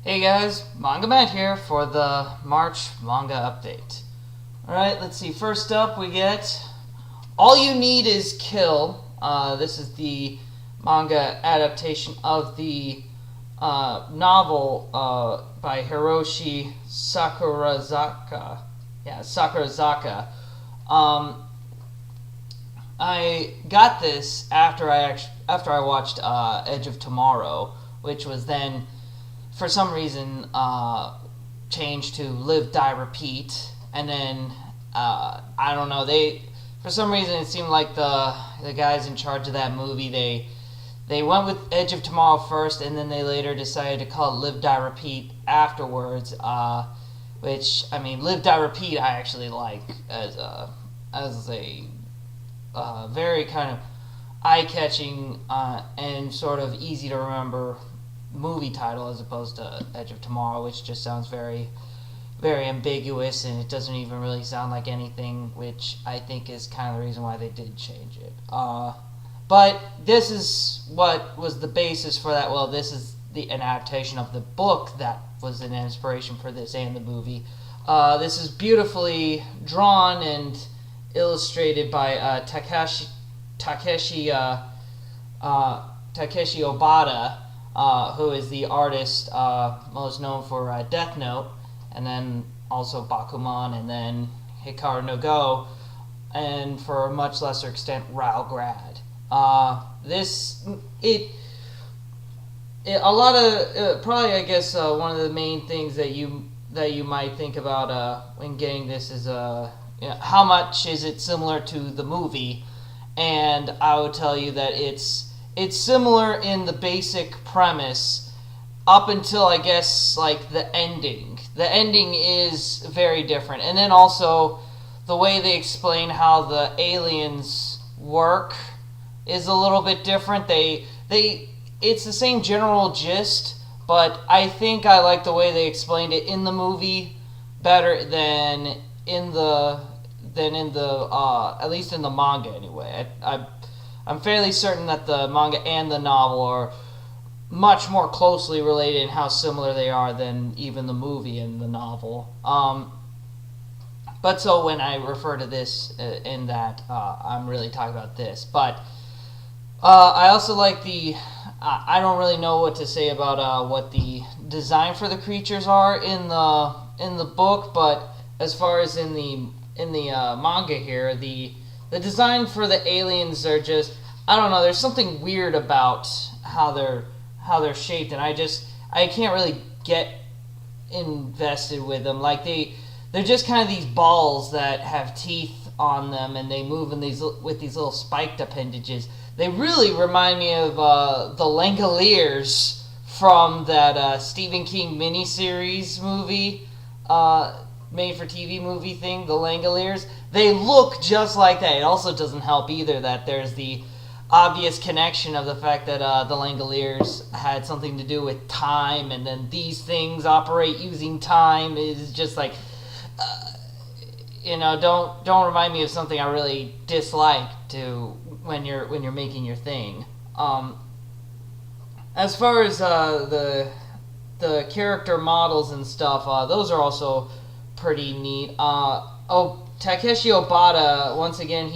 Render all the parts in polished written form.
Hey guys, MangaMatt here for the March manga update. Alright, let's see. First up we get All You Need Is Kill. This is the manga adaptation of the novel by Hiroshi Sakurazaka. Sakurazaka. I got this after I watched Edge of Tomorrow, which was then for some reason changed to Live, Die, Repeat, and then I don't know, for some reason it seemed like the guys in charge of that movie, they went with Edge of Tomorrow first, and then they later decided to call it Live, Die, Repeat afterwards, which, I mean, Live, Die, Repeat I actually like as a very kind of eye-catching and sort of easy to remember movie title, as opposed to Edge of Tomorrow, which just sounds very, very ambiguous, and it doesn't even really sound like anything, which I think is kind of the reason why they did change it. But this is what was the basis for that. Well, this is an adaptation of the book that was an inspiration for this and the movie. This is beautifully drawn and illustrated by Takeshi Obata, who is the artist most known for Death Note, and then also Bakuman, and then Hikaru no Go, and for a much lesser extent, Rao Grad. Probably, I guess, one of the main things that you might think about when getting this is how much is it similar to the movie, and I would tell you that it's similar in the basic premise up until, I guess, like the ending. The ending is very different. And then also the way they explain how the aliens work is a little bit different. It's the same general gist, but I think I like the way they explained it in the movie better than in the at least in the manga anyway. I'm fairly certain that the manga and the novel are much more closely related in how similar they are than even the movie and the novel. But so when I refer to this in that, I'm really talking about this. But I also like I don't really know what to say about what the design for the creatures are in the book, but as far as in the manga here, the design for the aliens are just, I don't know, there's something weird about how they're shaped, and I can't really get invested with them. Like they're just kind of these balls that have teeth on them, and they move with these little spiked appendages. They really remind me of the Langoliers from that Stephen King miniseries movie, made-for-TV movie thing, the Langoliers. They look just like that. It also doesn't help either that there's the obvious connection of the fact that the Langoliers had something to do with time, and then these things operate using time. Is just like, don't remind me of something I really dislike when you're making your thing. As far as the character models and stuff, those are also pretty neat. Takeshi Obata, once again,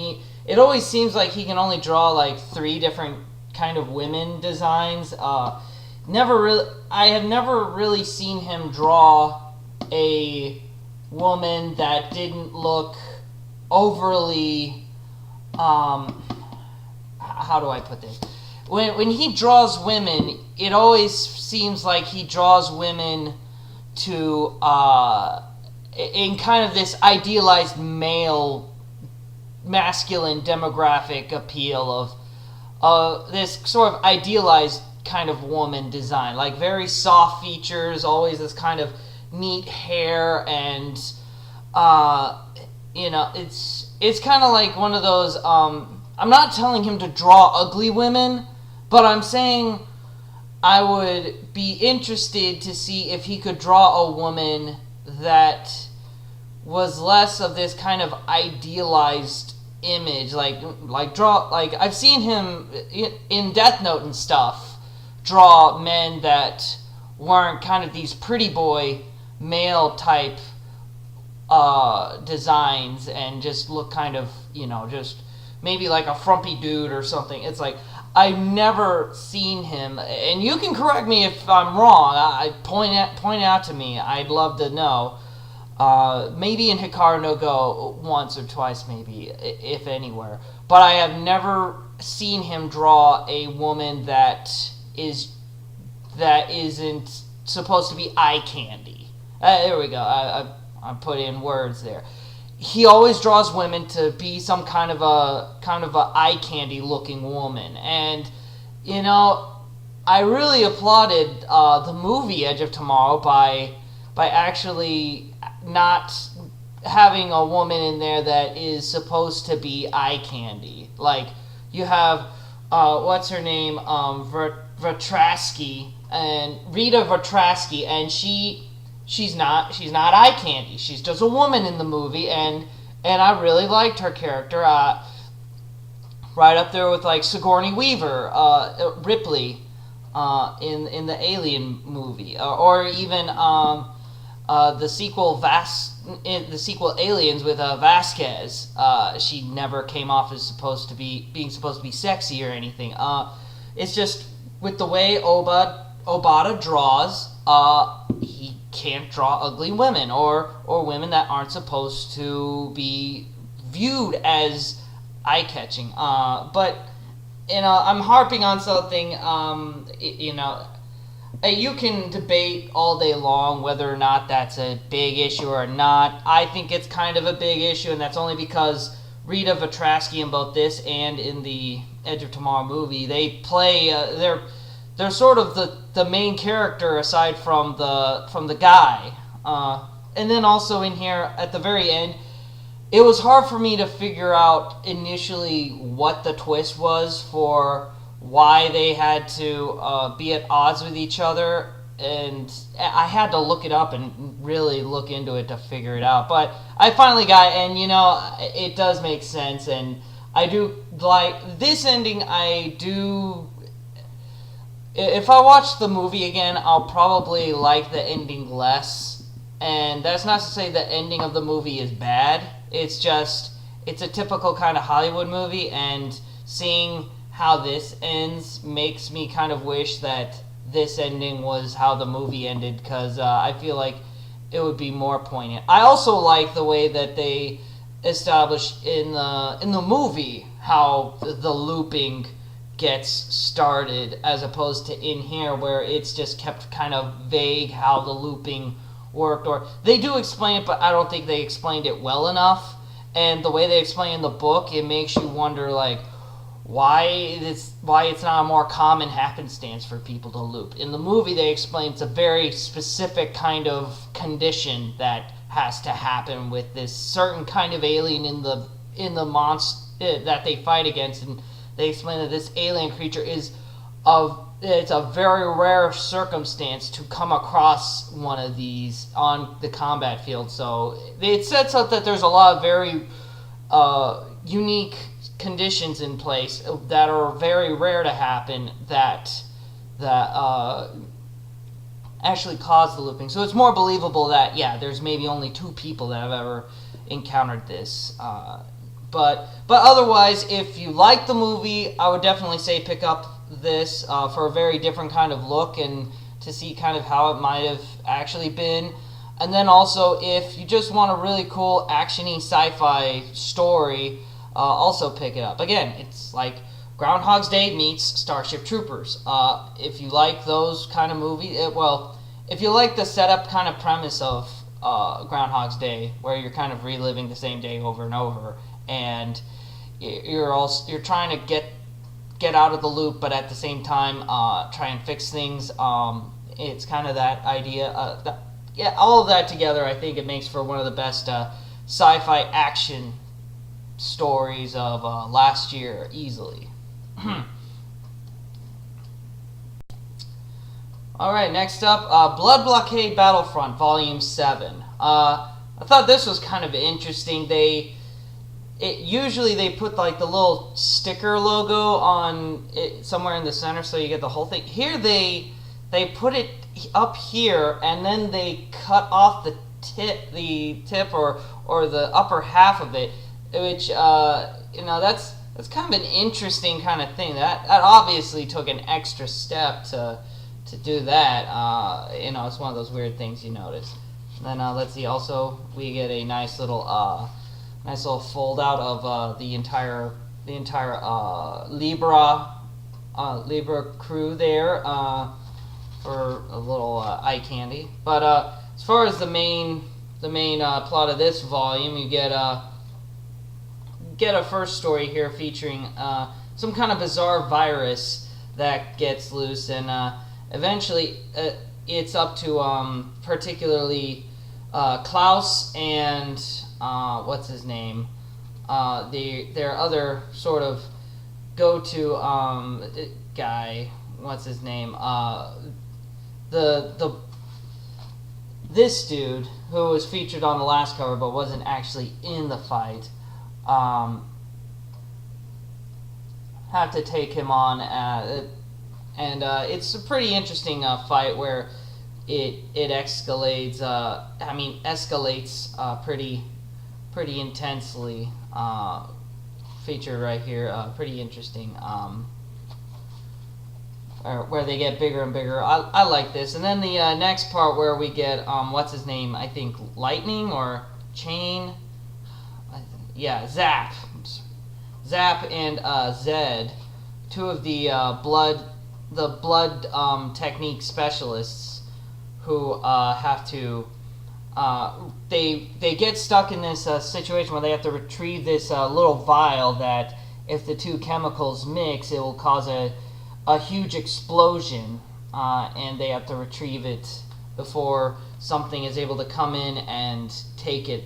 it always seems like he can only draw like 3 different kind of women designs. I have never really seen him draw a woman that didn't look overly, how do I put this? When he draws women, it always seems like he draws women to in kind of this idealized masculine demographic appeal of this sort of idealized kind of woman design, like very soft features, always this kind of neat hair, and it's kind of like one of those. I'm not telling him to draw ugly women, but I'm saying I would be interested to see if he could draw a woman that was less of this kind of idealized image, like I've seen him in Death Note and stuff draw men that weren't kind of these pretty boy male type designs and just look kind of, just maybe like a frumpy dude or something. It's like, I've never seen him, and you can correct me if I'm wrong. Point out to me. I'd love to know. Maybe in Hikaru no Go once or twice, maybe, if anywhere. But I have never seen him draw a woman that isn't supposed to be eye candy. There we go. I put in words there. He always draws women to be some kind of a eye candy looking woman, and I really applauded the movie Edge of Tomorrow by actually not having a woman in there that is supposed to be eye candy. Like, you have what's her name, Vertrasky, and Rita Vertrasky, and she's not eye candy. She's just a woman in the movie, and I really liked her character. Right up there with like Sigourney Weaver, Ripley, in the Alien movie, or even the sequel Aliens with Vasquez. She never came off as supposed to be sexy or anything. It's just with the way Obata draws, he can't draw ugly women or women that aren't supposed to be viewed as eye-catching. But I'm harping on something. You can debate all day long whether or not that's a big issue or not. I think it's kind of a big issue, and that's only because Rita Vertrasky in both this and in the Edge of Tomorrow movie, they play. They're sort of the main character aside from the guy. And then also in here at the very end, it was hard for me to figure out initially what the twist was for why they had to be at odds with each other, and I had to look it up and really look into it to figure it out. But I finally got it, and it does make sense, and I do like this ending. If I watch the movie again, I'll probably like the ending less, and that's not to say the ending of the movie is bad. It's just, it's a typical kind of Hollywood movie, and seeing how this ends makes me kind of wish that this ending was how the movie ended, because I feel like it would be more poignant. I also like the way that they established in the movie how the looping gets started, as opposed to in here where it's just kept kind of vague how the looping worked. Or they do explain it, but I don't think they explained it well enough. And the way they explain in the book, it makes you wonder, like, why it's not a more common happenstance for people to loop. In the movie, they explain it's a very specific kind of condition that has to happen with this certain kind of alien in the monster that they fight against, and they explain that this alien creature it's a very rare circumstance to come across one of these on the combat field. So it sets up that there's a lot of very unique conditions in place that are very rare to happen that actually cause the looping. So it's more believable that, there's maybe only 2 people that have ever encountered this. But otherwise, if you like the movie, I would definitely say pick up this for a very different kind of look and to see kind of how it might have actually been. And then also, if you just want a really cool actiony sci-fi story, also pick it up. Again, it's like Groundhog's Day meets Starship Troopers. If you like those kind of movies, if you like the setup kind of premise of Groundhog's Day, where you're kind of reliving the same day over and over, and you're trying to get out of the loop, but at the same time try and fix things. It's kind of that idea. All of that together, I think it makes for one of the best sci-fi action stories of last year, easily. Alright, next up, Blood Blockade Battlefront Volume 7. I thought this was kind of interesting. Usually they put like the little sticker logo on it somewhere in the center, so you get the whole thing. Here they put it up here, and then they cut off the tip or the upper half of it, which that's kind of an interesting kind of thing. That obviously took an extra step to do that. It's one of those weird things you notice. And then let's see. Also, we get a nice little fold out of the entire Libra crew there for a little eye candy. But as far as the main plot of this volume, you get a first story here featuring some kind of bizarre virus that gets loose, and eventually it's up to particularly Klaus and what's his name, their other sort of go-to guy. What's his name? This dude who was featured on the last cover but wasn't actually in the fight. Have to take him on, and it's a pretty interesting fight where it escalates. Escalates pretty intensely. Featured right here, pretty interesting. Where they get bigger and bigger. I like this. And then the next part where we get what's his name? I think Lightning or Chain. Yeah, Zap and Zed, two of the blood technique specialists who have to. They get stuck in this situation where they have to retrieve this little vial that, if the two chemicals mix, it will cause a huge explosion, and they have to retrieve it before something is able to come in and take it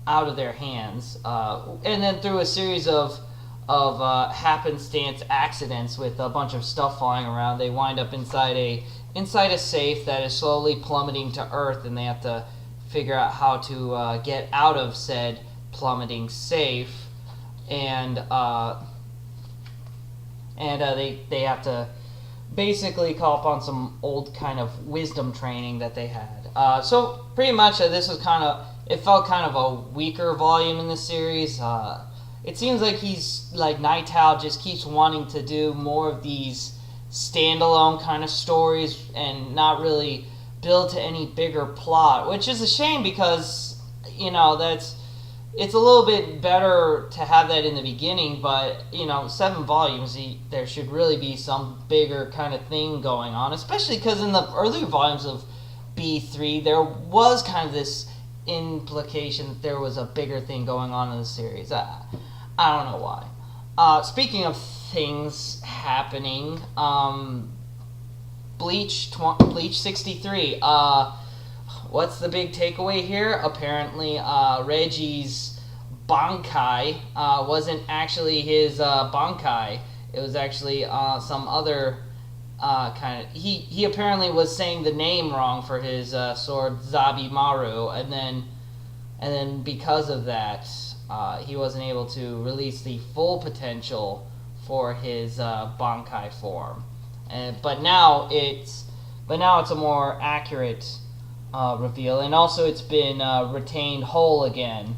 out of their hands. And then through a series of happenstance accidents with a bunch of stuff flying around, they wind up inside a safe that is slowly plummeting to Earth, and they have to figure out how to get out of said plummeting safe, and they have to basically call upon some old kind of wisdom training that they had. So pretty much this was it felt kind of a weaker volume in the series. It seems like Night Owl just keeps wanting to do more of these standalone kind of stories and not really build to any bigger plot, which is a shame because it's a little bit better to have that in the beginning, but 7 volumes, there should really be some bigger kind of thing going on, especially because in the earlier volumes of B3 there was kind of this implication that there was a bigger thing going on in the series. I don't know why. Speaking of things happening, Bleach 63. What's the big takeaway here? Apparently, Reggie's Bankai wasn't actually his Bankai. It was actually some other kind of. He apparently was saying the name wrong for his sword Zabimaru, and then because of that, he wasn't able to release the full potential for his Bankai form. But now it's a more accurate reveal, and also it's been retained whole again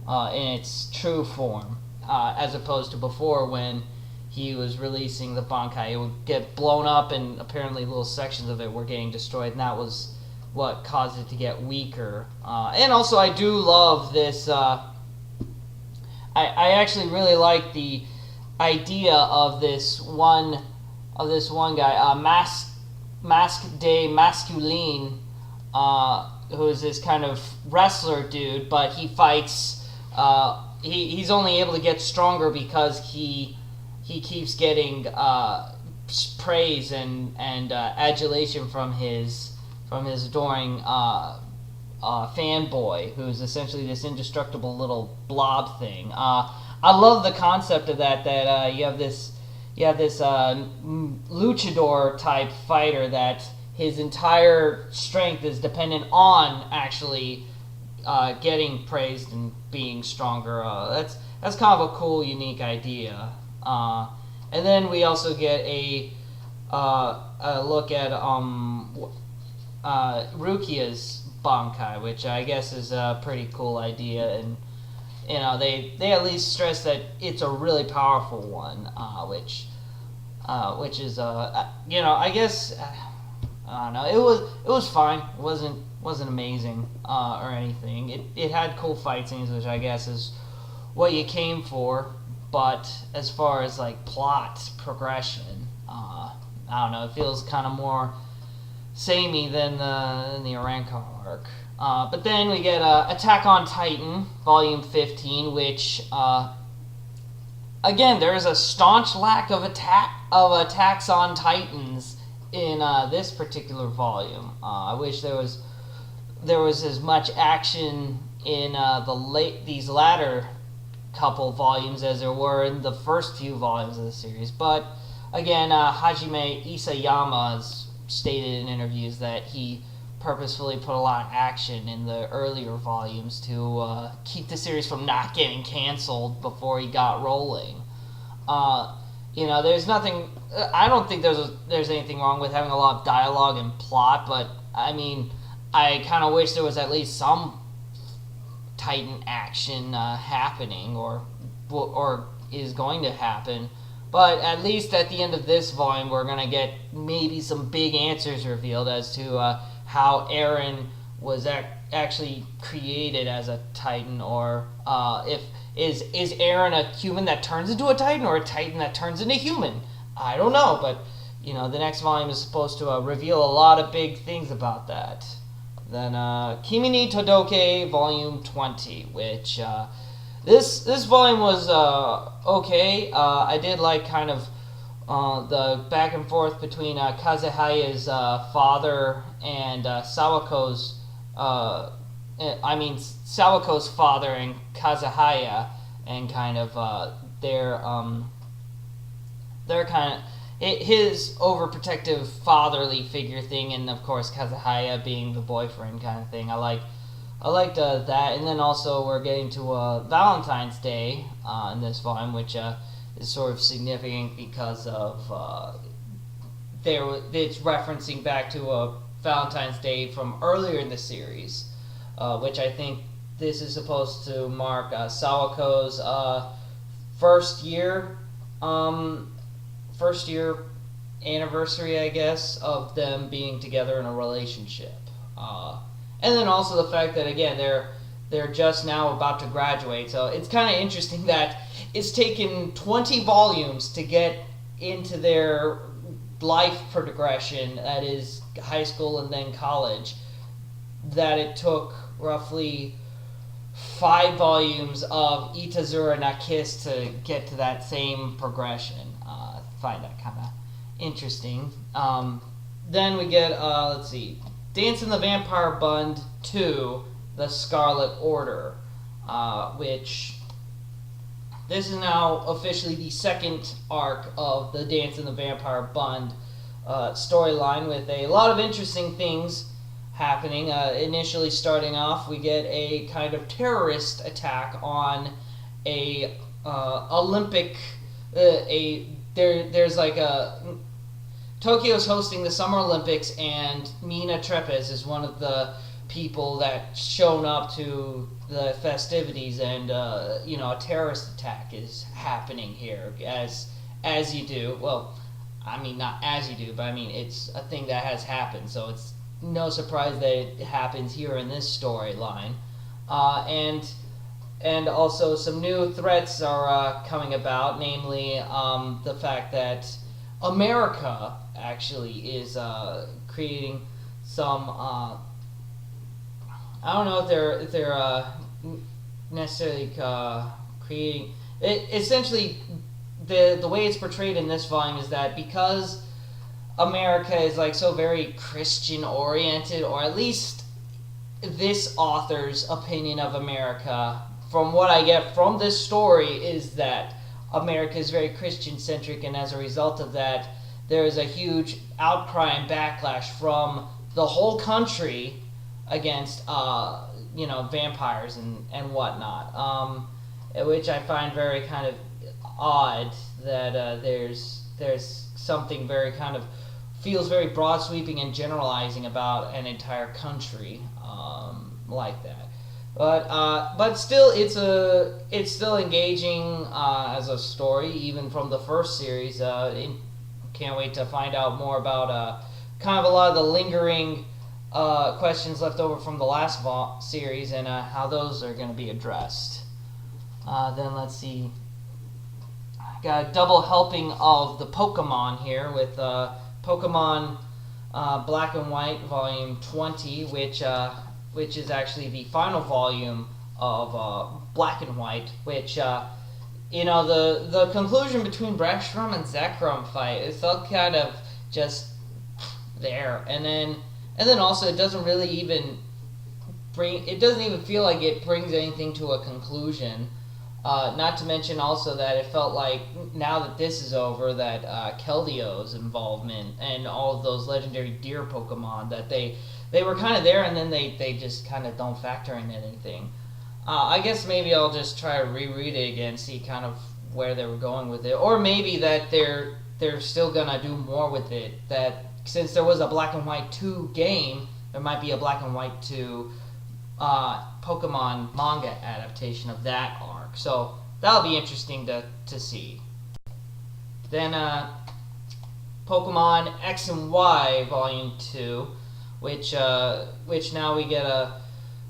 in its true form, as opposed to before when he was releasing the Bankai. It would get blown up, and apparently little sections of it were getting destroyed, and that was what caused it to get weaker. And also, I do love this. I actually really like the idea of this one guy, Masque de Masculine, who is this kind of wrestler dude, but he fights. He's only able to get stronger because he keeps getting praise and adulation from his adoring fanboy, who's essentially this indestructible little blob thing. I love the concept of that you have this luchador type fighter that his entire strength is dependent on actually getting praised and being stronger. That's kind of a cool, unique idea. And then we also get a look at Rukia's Bankai, which I guess is a pretty cool idea, and they at least stress that it's a really powerful one, which is I guess I don't know. It was fine. It wasn't amazing or anything. It had cool fight scenes, which I guess is what you came for. But as far as like plot progression, I don't know. It feels kind of more samey than the Aranko arc. But then we get Attack on Titan, Volume 15, which again there is a staunch lack of attacks on Titans in this particular volume. I wish there was as much action in these latter couple volumes as there were in the first few volumes of the series. But again, Hajime Isayama has stated in interviews that he purposefully put a lot of action in the earlier volumes to keep the series from not getting canceled before he got rolling. There's nothing. I don't think there's anything wrong with having a lot of dialogue and plot, but I mean, I kind of wish there was at least some Titan action happening, or is going to happen. But at least at the end of this volume, we're gonna get maybe some big answers revealed as to how Eren was actually created as a Titan, or if is Eren a human that turns into a Titan, or a Titan that turns into human? I don't know, but the next volume is supposed to reveal a lot of big things about that. Then Kimi Ni Todoke Volume 20, which this volume was okay. I did like kind of the back and forth between Kazuhaya's father and Sawako's Sawako's father and Kazuhaya, and kind of their kind of his overprotective fatherly figure thing, and of course Kazuhaya being the boyfriend kind of thing. I liked that, and then also we're getting to Valentine's Day in this volume, which is sort of significant because of it's referencing back to Valentine's Day from earlier in the series, which I think this is supposed to mark Sawako's first year anniversary, I guess, of them being together in a relationship. And then also the fact that, again, they're just now about to graduate, so it's kind of interesting that it's taken 20 volumes to get into their life progression, that is high school and then college, that it took roughly 5 volumes of Itazura na Kiss to get to that same progression. I find that kind of interesting. Then we get, Dance in the Vampire Bund 2, The Scarlet Order, which this is now officially the second arc of the Dance in the Vampire Bund storyline, with a lot of interesting things happening. Initially starting off, we get a kind of terrorist attack on a Olympic, there's like a, Tokyo's hosting the Summer Olympics, and Mina Trepes is one of the people that's shown up to the festivities, and a terrorist attack is happening here, as you do. Well, I mean, not as you do, but I mean, it's a thing that has happened, so it's no surprise that it happens here in this storyline. And also some new threats are coming about, namely the fact that America actually is creating some. I don't know if they're necessarily creating. Essentially, the way it's portrayed in this volume is that because America is like so very Christian oriented, or at least this author's opinion of America, from what I get from this story, is that America is very Christian centric, and as a result of that, there is a huge outcry and backlash from the whole country against vampires and whatnot, which I find very kind of odd that there's something very kind of feels very broad sweeping and generalizing about an entire country like that. But still, it's still engaging as a story, even from the first series. Can't wait to find out more about kind of a lot of the lingering questions left over from the last series and how those are going to be addressed. Then let's see. Got a double helping of the Pokemon here with Pokemon Black and White Volume 20, which is actually the final volume of Black and White, which the conclusion between Brashrum and Zekrom fight, it felt kind of just there, and then also it doesn't really even feel like it brings anything to a conclusion. Not to mention also that it felt like now that this is over, that Keldio's involvement and all of those legendary deer Pokemon, that they were kind of there and then they just kind of don't factor in anything. I guess maybe I'll just try to reread it again, see kind of where they were going with it, or maybe that they're still gonna do more with it. That since there was a Black and White 2 game, there might be a Black and White 2 Pokemon manga adaptation of that arc. So that'll be interesting to see. Then Pokemon X and Y Volume 2, which now we get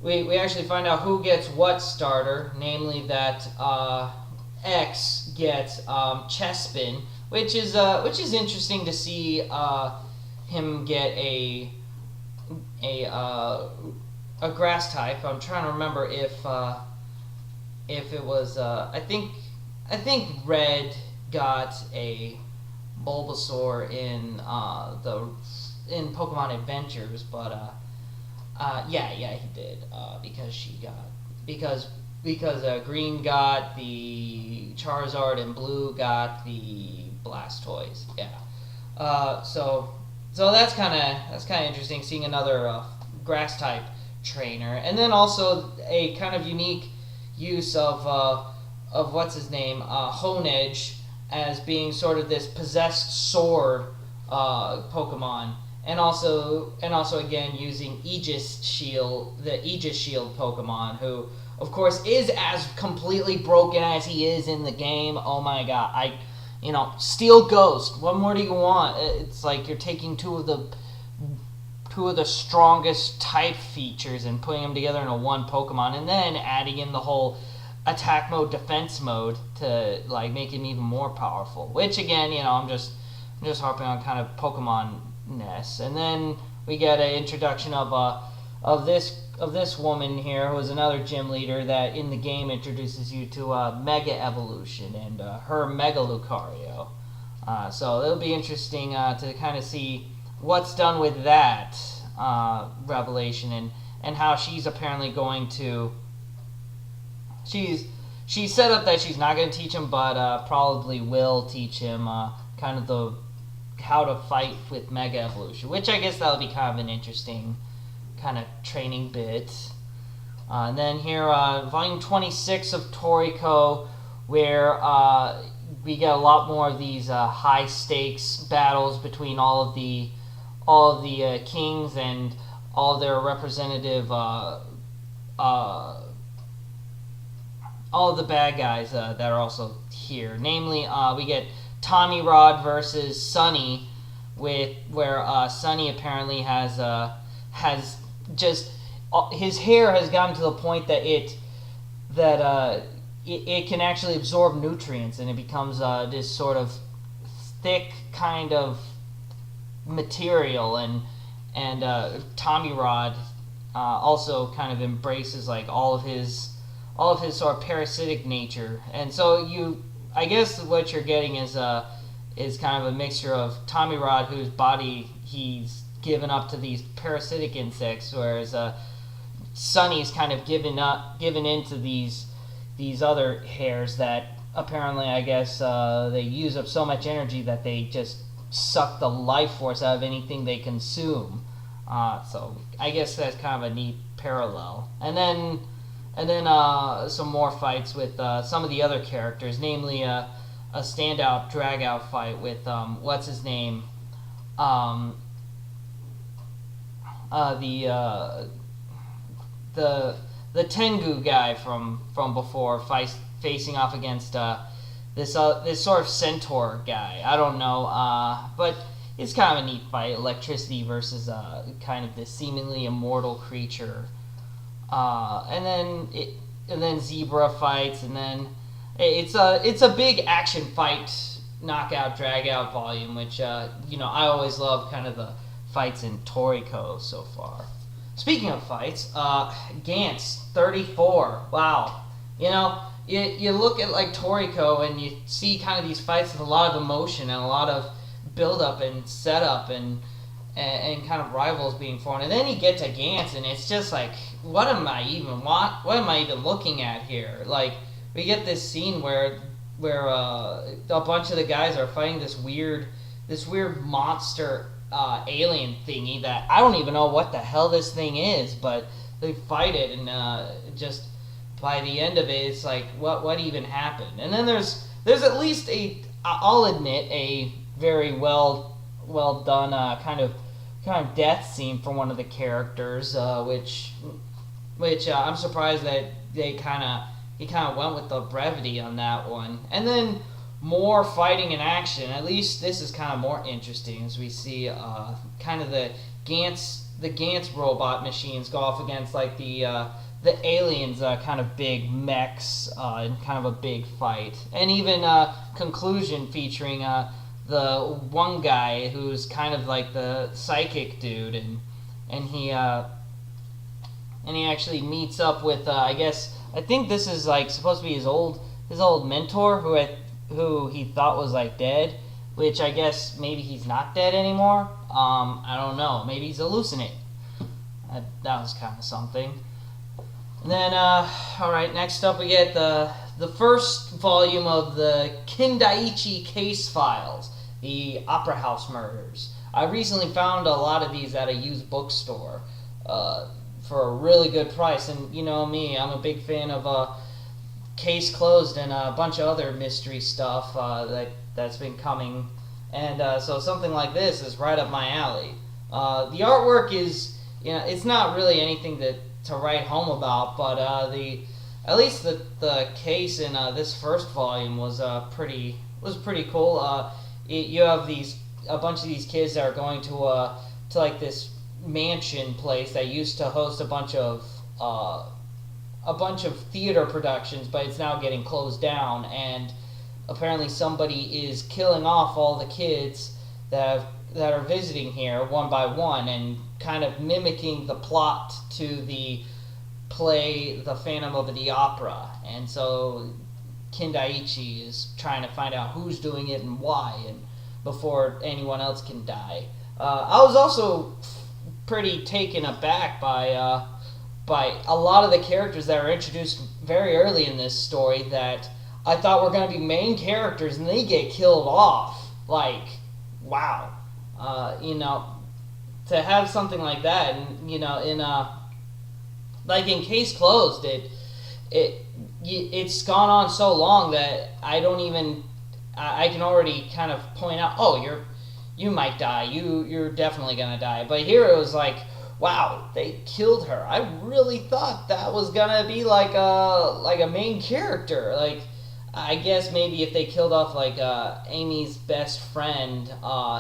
we actually find out who gets what starter, namely that X gets Chespin, which is interesting to see him get a grass type. I'm trying to remember if it was I think Red got a Bulbasaur in Pokemon Adventures, but yeah he did, because Green got the Charizard and Blue got the Blastoise. Yeah. So that's kind of interesting, seeing another grass type trainer, and then also a kind of unique use of what's his name, Honedge, as being sort of this possessed sword Pokemon, and also again using the Aegis Shield Pokemon, who of course is as completely broken as he is in the game. Oh my god, Steel Ghost, what more do you want? It's like you're taking two of the strongest type features and putting them together in a one Pokemon, and then adding in the whole attack mode, defense mode to like make him even more powerful. Which again, I'm just harping on kind of Pokemon-ness. And then we get an introduction of this woman here, who is another gym leader that in the game introduces you to Mega Evolution and her Mega Lucario. So it'll be interesting to kind of see what's done with that revelation, and how she's apparently going to. She's set up that she's not going to teach him, but probably will teach him kind of how to fight with Mega Evolution, which I guess that'll be kind of an interesting kind of training bit. And then here, Volume 26 of Toriko, where we get a lot more of these high stakes battles between all of the kings and all their representative, all of the bad guys that are also here. Namely, we get Tommy Rod versus Sunny, where Sunny apparently has just his hair has gotten to the point that it can actually absorb nutrients, and it becomes this sort of thick kind of material, and Tommy Rod also kind of embraces like all of his sort of parasitic nature, and so I guess what you're getting is kind of a mixture of Tommy Rod, whose body he's given up to these parasitic insects, whereas Sunny's kind of given into these other hairs that apparently, I guess, they use up so much energy that they just suck the life force out of anything they consume. So I guess that's kind of a neat parallel. And then some more fights with some of the other characters, namely a standout drag-out fight with what's his name, um, the Tengu guy from before, facing off against this sort of centaur guy. I don't know, but it's kind of a neat fight. Electricity versus kind of this seemingly immortal creature, and then Zebra fights, and then it's a big action fight, knockout, drag out volume, which I always love kind of the fights in Toriko so far. Speaking of fights, Gantz 34. Wow, you look at like Toriko and you see kind of these fights with a lot of emotion and a lot of build up and setup and kind of rivals being formed, and then you get to Gantz and it's just like, what am I even looking at here? Like, we get this scene where a bunch of the guys are fighting this weird monster alien thingy that I don't even know what the hell this thing is, but they fight it, and just by the end of it, it's like, what even happened? And then there's at least I'll admit, a very well done kind of death scene for one of the characters, which I'm surprised that he kind of went with the brevity on that one. And then more fighting in action. At least this is kind of more interesting, as we see kind of the Gantz robot machines go off against like the aliens, kind of big mechs, in kind of a big fight. And even conclusion featuring the one guy who's kind of like the psychic dude, and he actually meets up with I think this is like supposed to be his old mentor who he thought was like dead, which I guess maybe he's not dead anymore. I don't know. Maybe he's hallucinating. That was kind of something. And then, alright, next up we get the first volume of the Kindaichi case files, the Opera House murders. I recently found a lot of these at a used bookstore for a really good price. And you know me, I'm a big fan of Case Closed and a bunch of other mystery stuff that's been coming. And so something like this is right up my alley. The artwork is, it's not really anything to write home about, but at least the case in this first volume was pretty cool. You have a bunch of these kids that are going to like this mansion place that used to host a bunch of theater productions, but it's now getting closed down, and apparently somebody is killing off all the kids that are visiting here one by one, and kind of mimicking the plot to the play The Phantom of the Opera. And so Kindaichi is trying to find out who's doing it and why, and before anyone else can die. I was also pretty taken aback by a lot of the characters that were introduced very early in this story that I thought were going to be main characters, and they get killed off. Like, wow. To have something like that, and like in Case Closed, it's gone on so long that I can already kind of point out, oh, you might die, you're definitely gonna die. But here it was like, wow, they killed her. I really thought that was gonna be like a main character. Like, I guess maybe if they killed off like Amy's best friend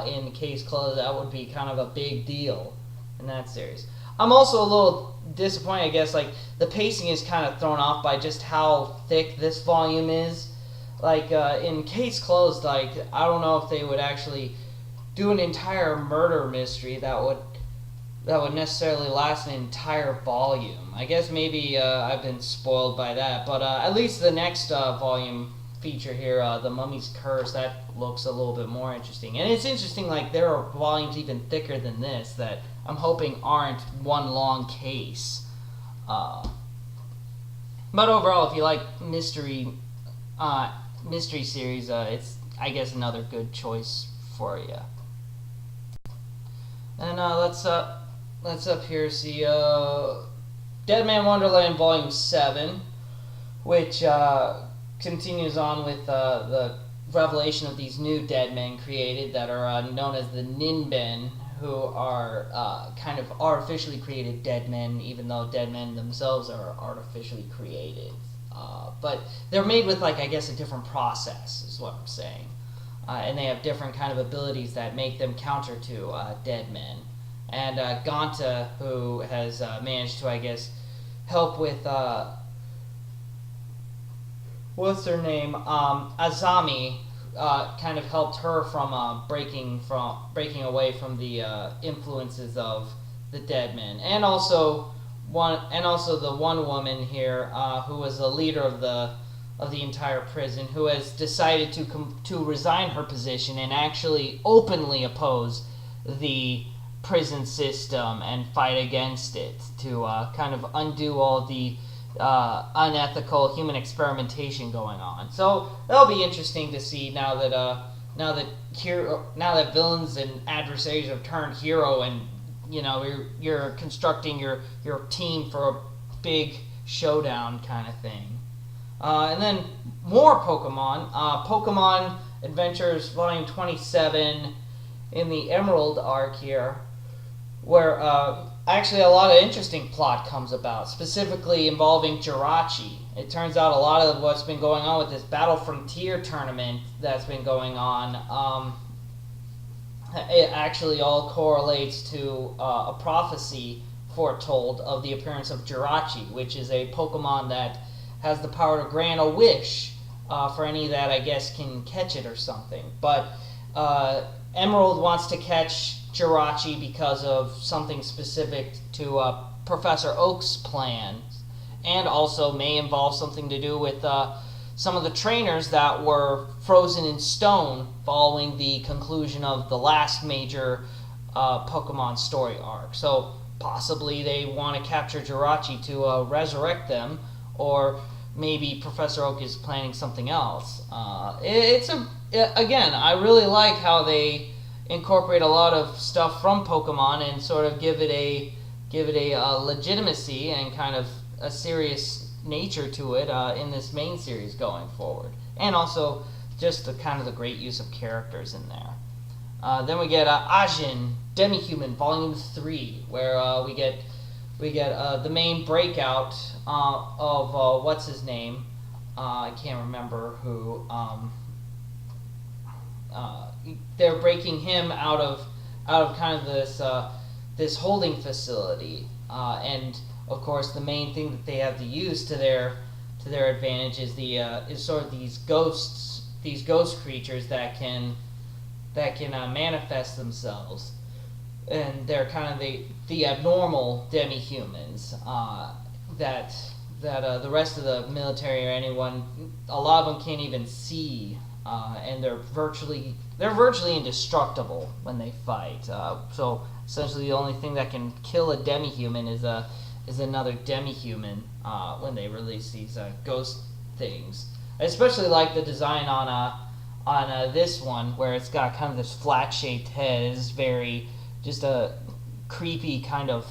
in Case Closed, that would be kind of a big deal in that series. I'm also a little disappointed, I guess, like the pacing is kind of thrown off by just how thick this volume is. Like in Case Closed, like I don't know if they would actually do an entire murder mystery that would necessarily last an entire volume. I guess maybe I've been spoiled by that, but at least the next volume feature here, The Mummy's Curse, that looks a little bit more interesting. And it's interesting, like, there are volumes even thicker than this that I'm hoping aren't one long case. But overall, if you like mystery series, it's, I guess, another good choice for you. And let's up here see Deadman Wonderland Volume 7, which continues on with the revelation of these new dead men created that are known as the Ninben, who are kind of artificially created dead men, even though dead men themselves are artificially created. But they're made with, like, I guess, a different process, is what I'm saying. And they have different kind of abilities that make them counter to dead men. And Ganta, who has managed to, I guess, help with, what's her name? Azami, kind of helped her from breaking away from the influences of the dead men. And also the one woman here who was the leader of the entire prison, who has decided to resign her position and actually openly oppose the prison system and fight against it to kind of undo all the unethical human experimentation going on. So that'll be interesting to see now that villains and adversaries have turned hero, and you're constructing your team for a big showdown kind of thing. And then more Pokemon. Pokemon Adventures Volume 27 in the Emerald arc here, where actually a lot of interesting plot comes about, specifically involving Jirachi. It turns out a lot of what's been going on with this Battle Frontier tournament that's been going on, it actually all correlates to a prophecy foretold of the appearance of Jirachi, which is a Pokemon that has the power to grant a wish for any that, I guess, can catch it or something. But Emerald wants to catch Jirachi because of something specific to Professor Oak's plans, and also may involve something to do with some of the trainers that were frozen in stone following the conclusion of the last major Pokemon story arc. So possibly they want to capture Jirachi to resurrect them, or maybe Professor Oak is planning something else. Again, I really like how they incorporate a lot of stuff from Pokemon and sort of give it a legitimacy and kind of a serious nature to it in this main series going forward, and also just the kind of the great use of characters in there. Then we get Ajin, Demi-Human, Volume 3, where we get the main breakout of what's his name? I can't remember who. They're breaking him out of kind of this holding facility, and of course the main thing that they have to use to their advantage is sort of these ghost creatures that can manifest themselves, and they're kind of the abnormal demi-humans that the rest of the military or anyone, a lot of them can't even see, and they're virtually indestructible when they fight. So essentially, the only thing that can kill a demi-human is another demi-human when they release these ghost things. I especially like the design on this one, where it's got kind of this flat-shaped head. It's very just a creepy kind of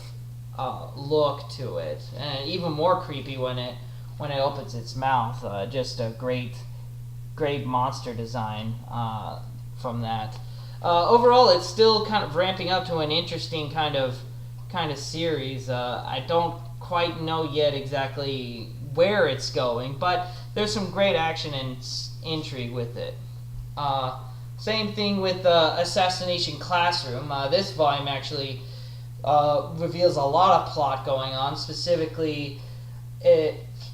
look to it, and even more creepy when it opens its mouth. Just a great monster design from that. Overall, it's still kind of ramping up to an interesting kind of series. I don't quite know yet exactly where it's going, but there's some great action and intrigue with it. Same thing with Assassination Classroom. This volume actually reveals a lot of plot going on, specifically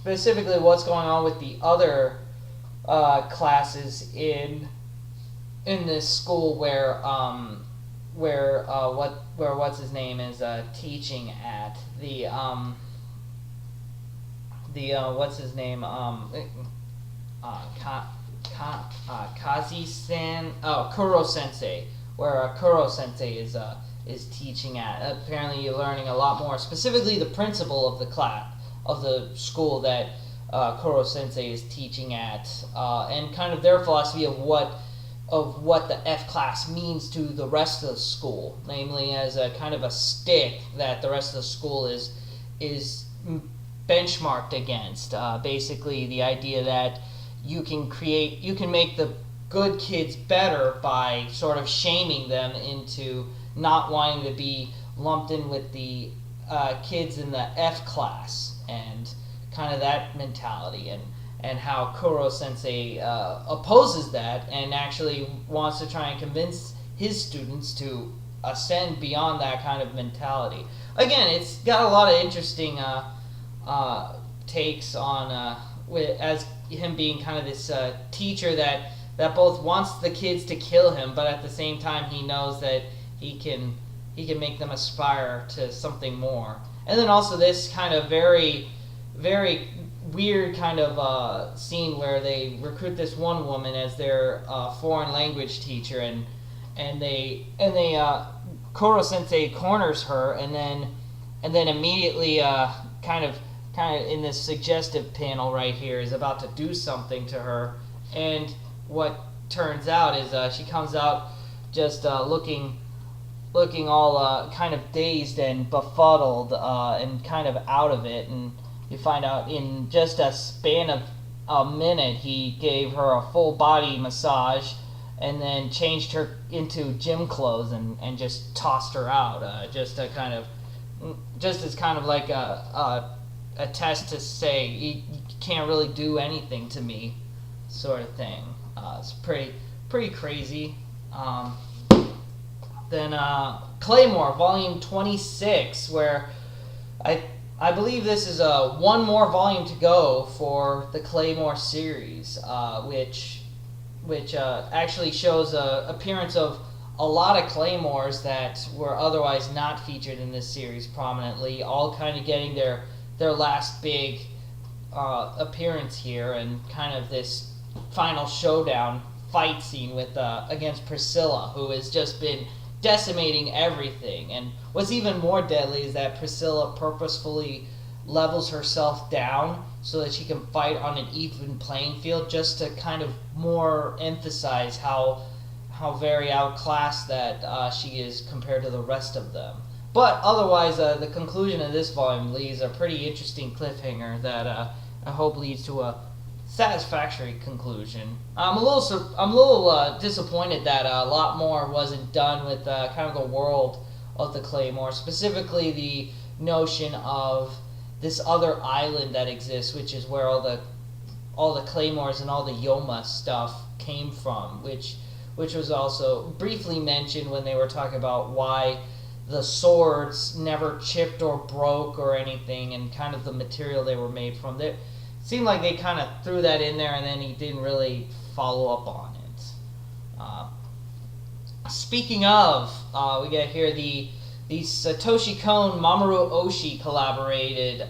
what's going on with the other classes in this school where what's his name is teaching at the what's his name Kazi-san, Kuro Sensei, where Kuro Sensei is teaching at. Apparently, you're learning a lot more. Specifically, the principal of the school that Kuro Sensei is teaching at, and kind of their philosophy of what the F class means to the rest of the school, namely as a kind of a stick that the rest of the school is benchmarked against. Basically, the idea that you can make the good kids better by sort of shaming them into not wanting to be lumped in with the kids in the F class, and kind of that mentality, and how Kuro-sensei opposes that and actually wants to try and convince his students to ascend beyond that kind of mentality. Again, it's got a lot of interesting takes on as him being kind of this teacher that both wants the kids to kill him, but at the same time he knows that he can make them aspire to something more. And then also this kind of very, very weird kind of scene where they recruit this one woman as their foreign language teacher, and Kuro-sensei corners her, and then immediately kind of in this suggestive panel right here is about to do something to her, and what turns out is she comes out just looking all kind of dazed and befuddled and kind of out of it, and you find out in just a span of a minute he gave her a full body massage and then changed her into gym clothes and just tossed her out, just as kind of like a test to say you can't really do anything to me, sort of thing. It's pretty crazy. Then Claymore, Volume 26, where I believe this is one more volume to go for the Claymore series, which actually shows a appearance of a lot of Claymores that were otherwise not featured in this series prominently, all kind of getting their last big appearance here, and kind of this final showdown fight scene with against Priscilla, who has just been decimating everything. And what's even more deadly is that Priscilla purposefully levels herself down so that she can fight on an even playing field, just to kind of more emphasize how very outclassed that she is compared to the rest of them. But otherwise, the conclusion of this volume leaves a pretty interesting cliffhanger that I hope leads to a satisfactory conclusion. I'm a little disappointed that a lot more wasn't done with kind of the world of the Claymore, specifically the notion of this other island that exists, which is where all the Claymores and all the Yoma stuff came from, which was also briefly mentioned when they were talking about why the swords never chipped or broke or anything, and kind of the material they were made from. It seemed like they kind of threw that in there, and then he didn't really follow up on it. Speaking of, we got here the Satoshi Kon Mamoru Oshii collaborated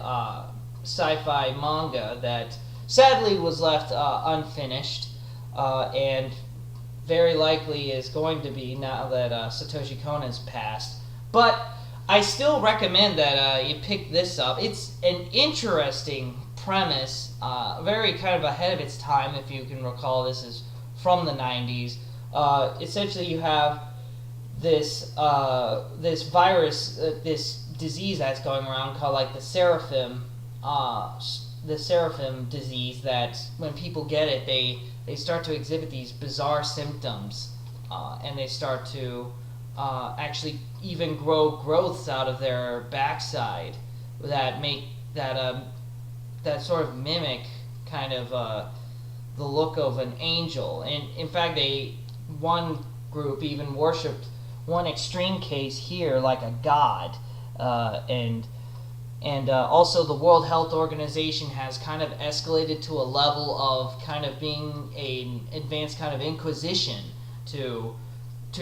sci-fi manga that sadly was left unfinished, and very likely is going to be now that Satoshi Kon has passed. But I still recommend that you pick this up. It's an interesting premise, very kind of ahead of its time, if you can recall. This is from the 90s. Essentially, you have this virus, this disease that's going around called like the Seraphim disease, that when people get it, they start to exhibit these bizarre symptoms, and they start to actually even grow growths out of their backside that make that sort of mimic kind of the look of an angel. And in fact, one group even worshipped one extreme case here like a god, and also the World Health Organization has kind of escalated to a level of kind of being an advanced kind of inquisition to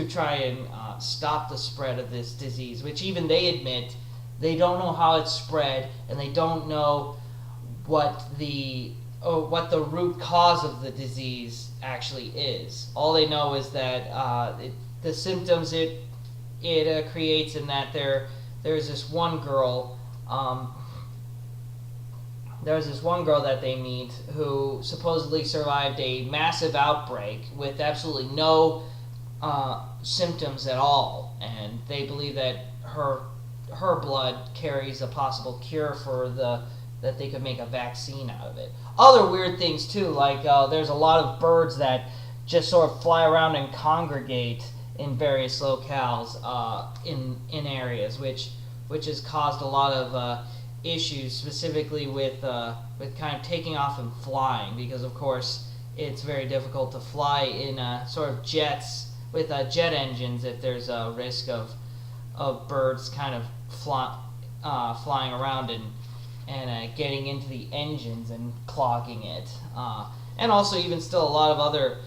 try and stop the spread of this disease, which even they admit they don't know how it's spread, and they don't know what the root cause of the disease actually is. All they know is that the symptoms it creates, and that there's this one girl. There's this one girl that they meet who supposedly survived a massive outbreak with absolutely no symptoms at all, and they believe that her blood carries a possible cure for that they could make a vaccine out of it. Other weird things too, like there's a lot of birds that just sort of fly around and congregate in various locales in areas, which has caused a lot of issues, specifically with kind of taking off and flying, because of course it's very difficult to fly in sort of jets with jet engines if there's a risk of birds kind of flying around and getting into the engines and clogging it, and also even still a lot of other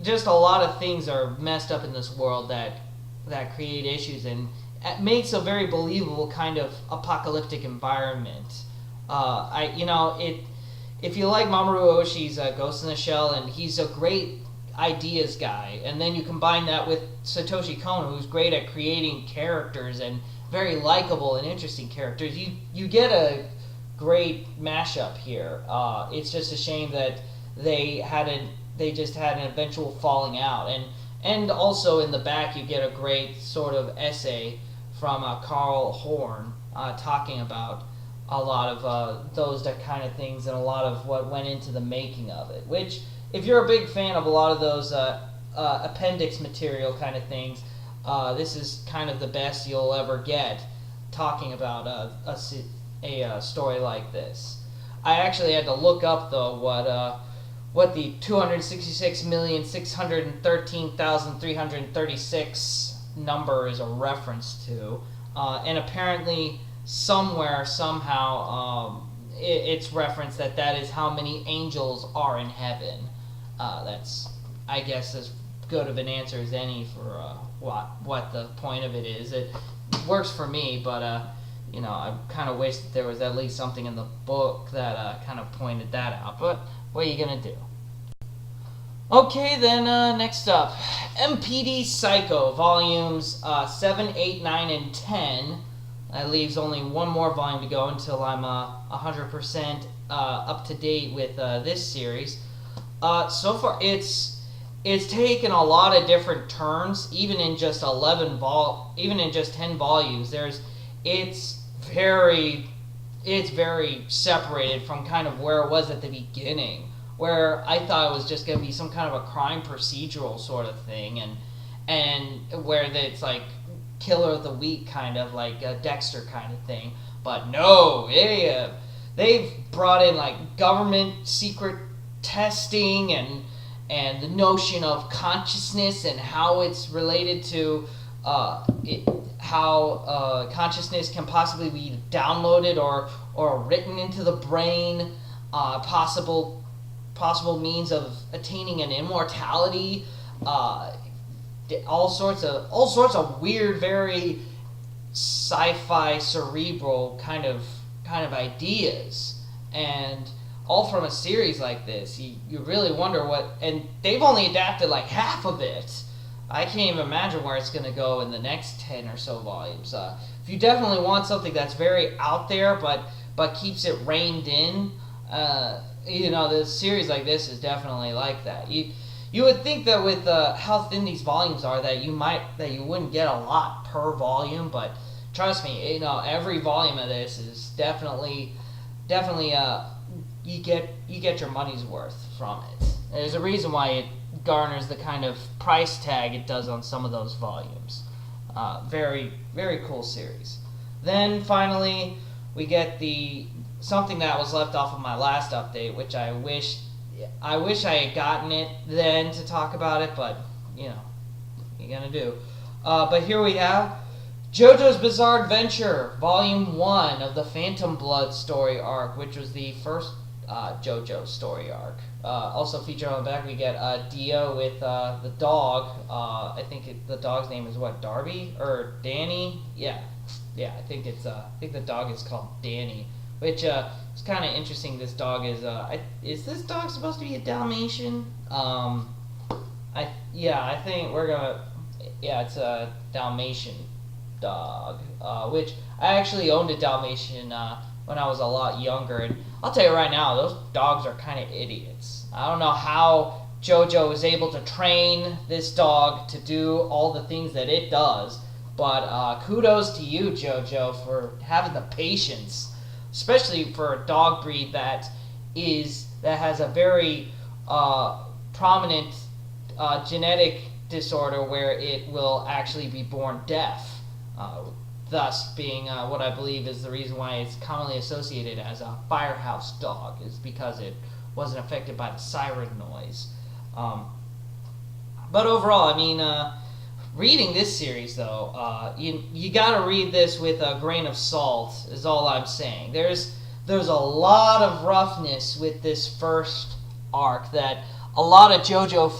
just a lot of things are messed up in this world that create issues, and it makes a very believable kind of apocalyptic environment. If you like Mamoru Oshii's Ghost in the Shell, and he's a great ideas guy, and then you combine that with Satoshi Kon, who's great at creating characters and very likable and interesting characters, you get a great mashup here. It's just a shame that they just had an eventual falling out, and also in the back you get a great sort of essay from Carl Horn talking about a lot of those kind of things and a lot of what went into the making of it, which, if you're a big fan of a lot of those appendix material kind of things, this is kind of the best you'll ever get talking about a story like this. I actually had to look up, though, what the 266,613,336 number is a reference to, and apparently somewhere, somehow, it's referenced that is how many angels are in heaven. That's, I guess, as good of an answer as any for what the point of it is. It works for me, but I kind of wish that there was at least something in the book that kind of pointed that out. But what are you gonna do? Okay, then next up, MPD Psycho, volumes 7, 8, 9, and 10. That leaves only one more volume to go until I'm 100% up to date with this series. So far, it's taken a lot of different turns, even in just 10 volumes. It's very separated from kind of where it was at the beginning, where I thought it was just going to be some kind of a crime procedural sort of thing, and where it's like Killer of the Week, kind of like a Dexter kind of thing. But no, they've brought in like government secret testing and the notion of consciousness and how it's related to how consciousness can possibly be downloaded or written into the brain, possible means of attaining an immortality, all sorts of weird, very sci-fi, cerebral kind of ideas, and all from a series like this. You really wonder and they've only adapted like half of it. I can't even imagine where it's going to go in the next 10 or so volumes. If you definitely want something that's very out there but keeps it reined in, the series like this is definitely like that. You would think that with how thin these volumes are that you wouldn't get a lot per volume, but trust me, every volume of this is definitely you get your money's worth from it. There's a reason why it garners the kind of price tag it does on some of those volumes. Very, very cool series. Then finally we get something that was left off of my last update, which I wish I had gotten it then to talk about it, but you're gonna do. But here we have JoJo's Bizarre Adventure, Volume 1 of the Phantom Blood story arc, which was the first JoJo story arc. Also featured on the back, we get Dia with the dog. I think the dog's name is what, Darby or Danny? Yeah. I think the dog is called Danny, which is kind of interesting. This dog is this dog supposed to be a Dalmatian? I think it's a Dalmatian dog, which I actually owned a Dalmatian when I was a lot younger, and I'll tell you right now, those dogs are kind of idiots. I don't know how JoJo was able to train this dog to do all the things that it does, but kudos to you, JoJo, for having the patience, especially for a dog breed that has a very prominent genetic disorder where it will actually be born deaf, thus being what I believe is the reason why it's commonly associated as a firehouse dog, is because it wasn't affected by the siren noise. But overall, I mean, reading this series, though, you gotta read this with a grain of salt, is all I'm saying. There's a lot of roughness with this first arc that a lot of JoJo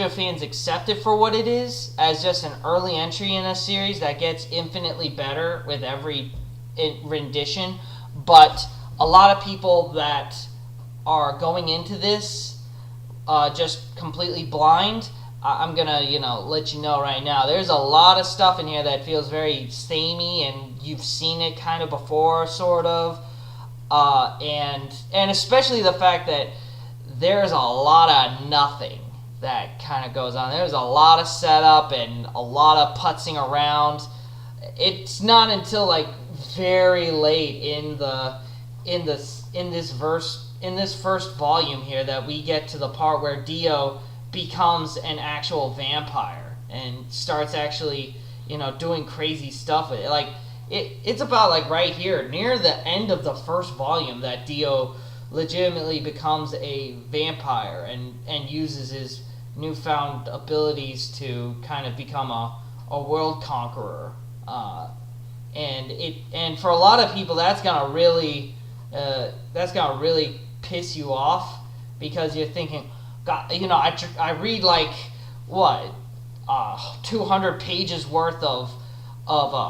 fans accept it for what it is, as just an early entry in a series that gets infinitely better with every rendition. But a lot of people that are going into this just completely blind, I'm gonna, let you know right now. There's a lot of stuff in here that feels very samey, and you've seen it kind of before, sort of. And especially the fact that there's a lot of nothing that kind of goes on. There's a lot of setup and a lot of putzing around. It's not until like very late in this first volume here that we get to the part where Dio becomes an actual vampire and starts actually, doing crazy stuff with it. Like it's about like right here near the end of the first volume that Dio legitimately becomes a vampire and uses his newfound abilities to kind of become a world conqueror. And for a lot of people, that's gonna really piss you off, because you're thinking, God, I read like what 200 pages worth of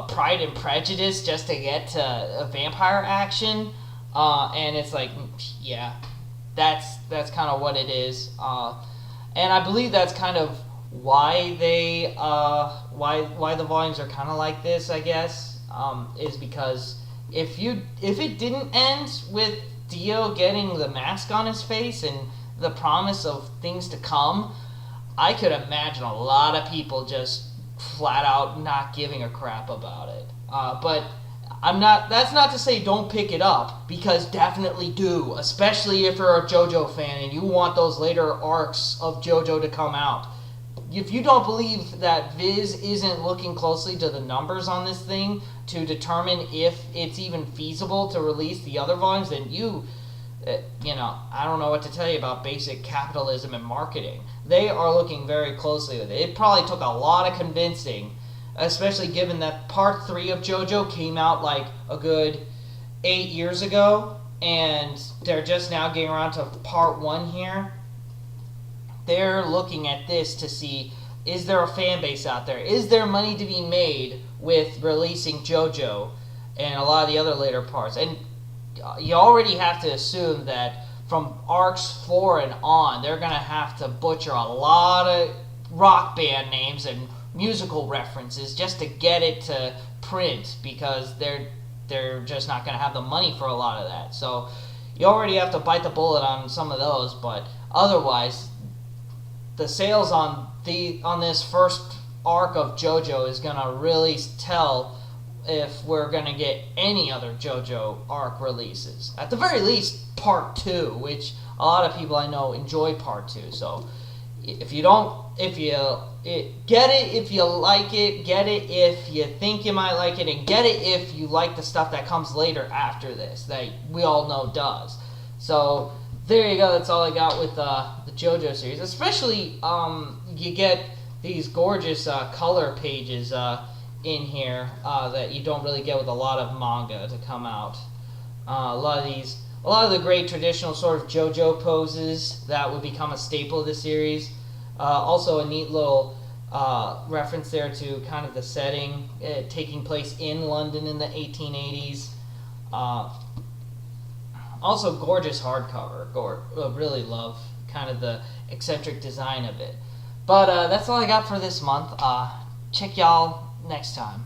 Pride and Prejudice just to get to a vampire action, and it's like, yeah, that's kind of what it is, and I believe that's kind of why they why the volumes are kind of like this, I guess, is because if it didn't end with Dio getting the mask on his face and the promise of things to come, I could imagine a lot of people just flat out not giving a crap about it. But that's not to say don't pick it up, because definitely do, especially if you're a JoJo fan and you want those later arcs of JoJo to come out. If you don't believe that Viz isn't looking closely to the numbers on this thing to determine if it's even feasible to release the other volumes, then I don't know what to tell you about basic capitalism and marketing. They are looking very closely with it. It probably took a lot of convincing, especially given that Part 3 of JoJo came out like a good 8 years ago, and they're just now getting around to Part 1 here. They're looking at this to see, is there a fan base out there? Is there money to be made with releasing JoJo and a lot of the other later parts? And you already have to assume that from arcs 4 and on, they're going to have to butcher a lot of rock band names and musical references just to get it to print, because they're just not going to have the money for a lot of that. So you already have to bite the bullet on some of those, but otherwise, the sales on this first arc of JoJo is going to really tell if we're going to get any other JoJo arc releases. At the very least, Part 2, which a lot of people I know enjoy Part 2. So get it if you like it, get it if you think you might like it, and get it if you like the stuff that comes later after this, that we all know does. So there you go. That's all I got with the JoJo series. Especially, you get these gorgeous color pages in here that you don't really get with a lot of manga to come out. A lot of the great traditional sort of JoJo poses that would become a staple of the series. Also, a neat little reference there to kind of the setting, taking place in London in the 1880s. Also, gorgeous hardcover. Really love kind of the eccentric design of it. But that's all I got for this month. Check y'all next time.